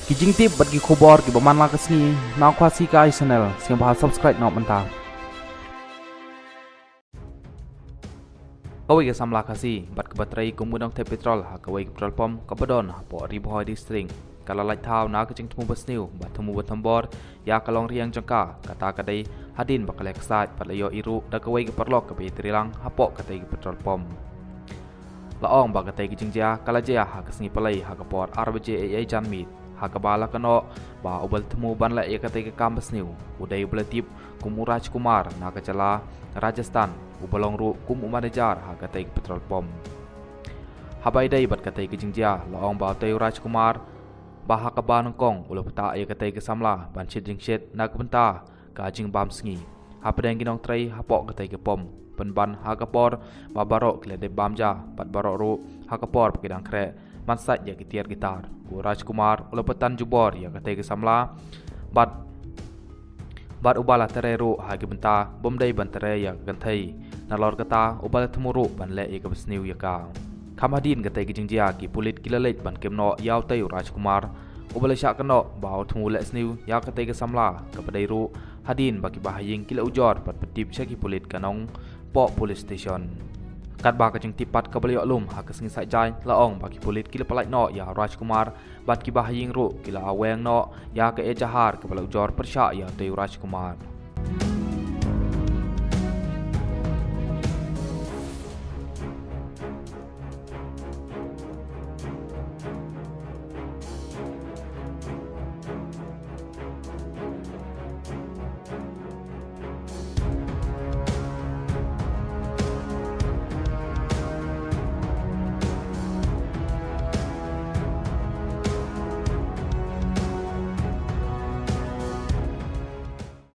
Kijing tip bagi kubor ki baman la kesni nak kuasi kai channel siang bahas subscribe nak mentah. Kawai ke samla kasi bat ke baterai kumudang te petrol ha kawai ke petrol pom kabadon ha po riboy di string kala light thau na ke jing temu basniu bat temu batambor ya kalong riang jangka kata kadai hadin bakal eksait pat layo iru da kawai ke perlok ke betrilang ha po katai ke petrol pom laong ba katai ke jing ja kala ja ha kesni palai ha kapor RBJ ai janmit Hakabala kano ba ubal temu ban la katai ke kampus niu udai belatip kum Raj Kumar na kacala Rajasthan ubalong ru kum manajar ha katai ke petrol pom habai dai bat katai ke jingjia laong ba tai Raj Kumar ba hakaba nongkong ulo peta katai ke samla ban chit jingshet na kebenta ka jing bam sngi ha pedang ginong trai ha pok katai ke pom penban ha kapor ba barok le de bamja bat barok ru ha kapor pakidang kre mansat ya kitiar gitar ku Raj Kumar ulepetan jubor ya katai ke samla bat ubala tereru hagi benta bomdai bantere ya gantai nalor kata ubala temuru ban le ke besniu ya ka kamadin katai ke jingjia ki pulit kilalet ban kemno yaw tai Raj Kumar ubala syak keno bau temu le sniu ya katai ke samla kepadai ru hadin bagi bahaying kila ujor bat petip syaki pulit kanong po police station kat ba ka jing tipat ka baliok lum ha kesngi sai jai laong bagi pulit kila palai no ya Raj Kumar bat ki bahaying ru kila aweng no ya ke ejahar ke balak jor persya ya te Raj Kumar